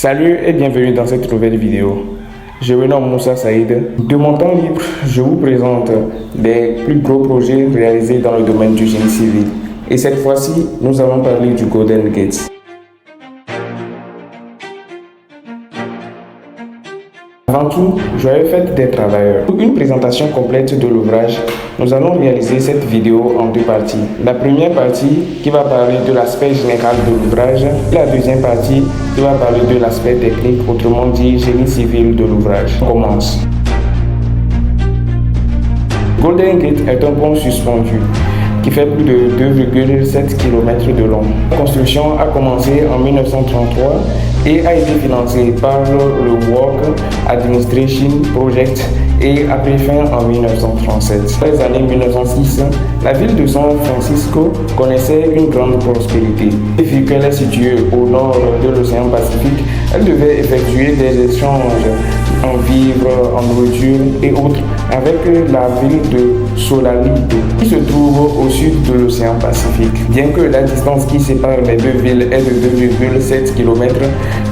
Salut et bienvenue dans cette nouvelle vidéo. Je me nomme Moussa Saïd. De mon temps libre, je vous présente des plus gros projets réalisés dans le domaine du génie civil. Et cette fois-ci, nous allons parler du Golden Gate. Avant tout, joyeux fête des travailleurs. Pour une présentation complète de l'ouvrage, nous allons réaliser cette vidéo en deux parties. La première partie qui va parler de l'aspect général de l'ouvrage et la deuxième partie qui va parler de l'aspect technique, autrement dit génie civil de l'ouvrage. On commence. Golden Gate est un pont suspendu qui fait plus de 2,7 km de long. La construction a commencé en 1933 et a été financée par le Work Administration Project et a pris fin en 1937. Dans les années 1906, la ville de San Francisco connaissait une grande prospérité. Et vu qu'elle est située au nord de l'océan Pacifique, elle devait effectuer des échanges en vivres, en nourriture et autres avec la ville de Sausalito qui se trouve au sud de l'océan Pacifique. Bien que la distance qui sépare les deux villes est de 2,7 km,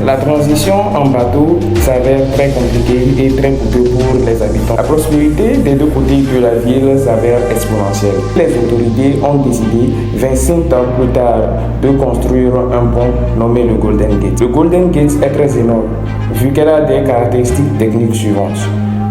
la transition en bateau s'avère très compliquée et très coûteuse pour les habitants. La prospérité des deux côtés de la ville s'avère exponentielle. Les autorités ont décidé 25 ans plus tard de construire un pont nommé le Golden Gate. Le Golden Gate est très énorme vu qu'elle a des caractéristiques techniques suivantes.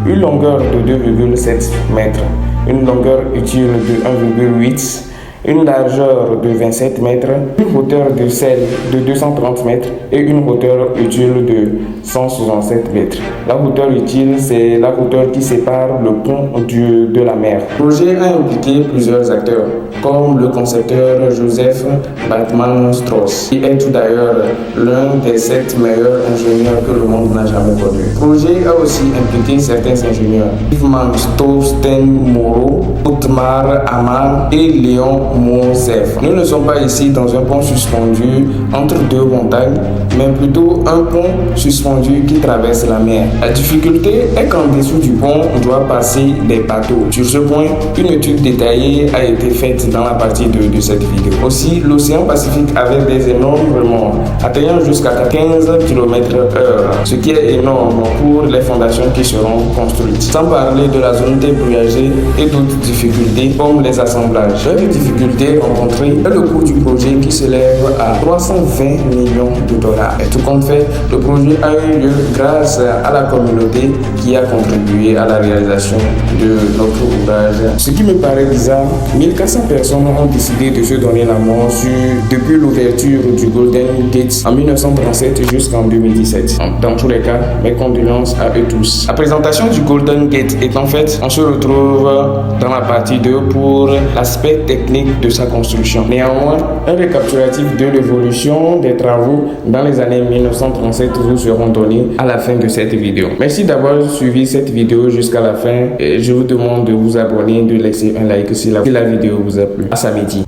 Une longueur de 2,7 mètres, une longueur utile de 1,8, une largeur de 27 mètres, une hauteur de selle de 230 mètres et une hauteur utile de 167 mètres. La hauteur utile, c'est la hauteur qui sépare le pont de la mer. Le projet a impliqué plusieurs acteurs, comme le concepteur Joseph Bateman Strauss, qui est tout d'ailleurs l'un des 7 meilleurs ingénieurs que le monde n'a jamais connu. Le projet a aussi impliqué certains ingénieurs, Yvman Stosten-Moreau, Otmar Amar et Léon Monsef. Nous ne sommes pas ici dans un pont suspendu entre deux montagnes, mais plutôt un pont suspendu qui traverse la mer. La difficulté est qu'en dessous du pont, on doit passer des bateaux. Sur ce point, une étude détaillée a été faite dans la partie 2 de cette vidéo. Aussi, l'océan Pacifique avait des énormes remords, atteignant jusqu'à 15 km/h, ce qui est énorme pour les fondations qui seront construites. Sans parler de la zone débrouillagée et d'autres difficultés comme les assemblages. Les difficultés rencontrées est le coût du projet qui s'élève à 320 millions de dollars. Et tout compte fait, le projet a eu lieu grâce à la communauté qui a contribué à la réalisation de notre ouvrage. Ce qui me paraît bizarre, 1400 personnes ont décidé de se donner la mort depuis l'ouverture du Golden Gate en 1937 jusqu'en 2017. Dans tous les cas, mes condoléances à eux tous. La présentation du Golden Gate étant faite, on se retrouve dans la partie 2 pour l'aspect technique de sa construction. Néanmoins, un récapitulatif de l'évolution des travaux dans les années 1937 vous seront donnés à la fin de cette vidéo. Merci d'avoir suivi cette vidéo jusqu'à la fin et je vous demande de vous abonner, de laisser un like si la vidéo vous a plu. À samedi.